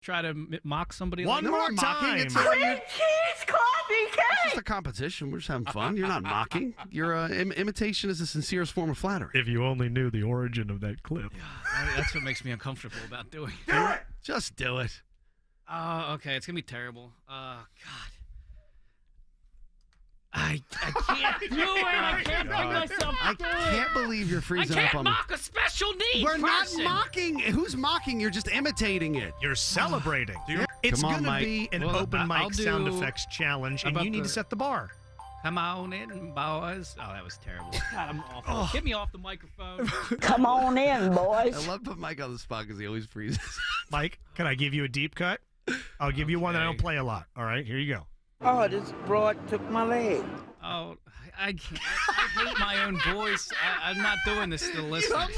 try to mock somebody? One like more I'm mocking. time. It's Cream cheese coffee It's cake. just a competition. We're just having fun. You're not mocking. Your imitation is the sincerest form of flattery. If you only knew the origin of that clip. That's what makes me uncomfortable about doing. Just do it. Oh, okay. It's gonna be terrible. God. I can't do it. I can't bring myself I to do it. can't believe you're I freezing up can't on me. mock a special needs We're not person. mocking. Who's mocking? You're just imitating it. You're celebrating. It's Come on, going to Mike. be an Well, open I'll mic sound do- effects challenge, How and about you need the- to set the bar. Come on in, boys. Oh, that was terrible. God, I'm awful. Get me off the microphone. Come on in, boys. I love putting Mike on the spot because he always freezes. Mike, can I give you a deep cut? I'll give you one that I don't Okay. play a lot. All right, here you go. Oh, this broad took my leg. Oh, I can't. I hate my own voice. I'm not doing this to the listeners. Come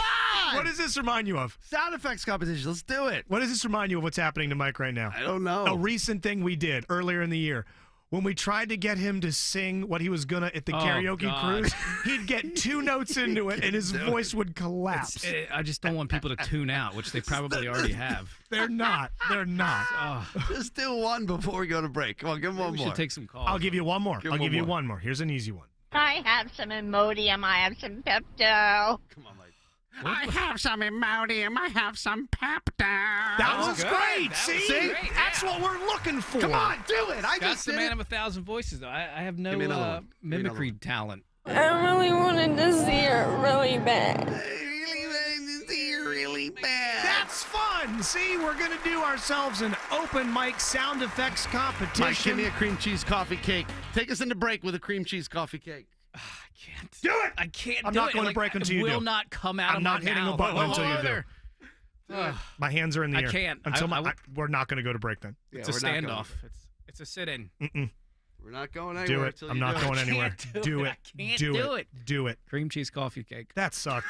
on! What does this remind you of? Sound effects competition. Let's do it. What does this remind you of what's happening to Mike right now? I don't know. A recent thing we did earlier in the year. When we tried to get him to sing what he was gonna at the karaoke God. cruise, he'd get 2 notes into it and his do it. voice would collapse. I just don't want people to tune out, which they probably already have. They're not. They're not. Oh, Just do one before we go to break. Come on, give him one we more. should take some calls. I'll give you one more. Give I'll one give you more. one more. Here's an easy one. I have some Imodium. I have some Pepto. Come on, Mike. What? have some Imodium. I have some Pepto. That was good. great. That See? was great, That's yeah. what we're looking for. Come on, do it. I That's just the did man it. of 1,000 voices, though. I have no Give me another one. Give me another mimicry one. talent. I really wanted to see her really bad. Really bad. That's fun. See, we're going to do ourselves an open mic sound effects competition. Mike, give me a cream cheese coffee cake. Take us into break with a cream cheese coffee cake. I can't. Do it. I can't I'm do not it. going to Like, break until it you will do. not come out I'm of not my hitting a mouth. button Oh, until you do. there. Ugh. My hands are in the I air. can't. Until I we're not going to go to break then. It's a we're not going standoff. to. It's a sit-in. We're not going anywhere. Do it. until I'm you not do going it. anywhere. can't do Do it. it. I can't Do do it. it. Do it. Cream cheese coffee cake. That sucked.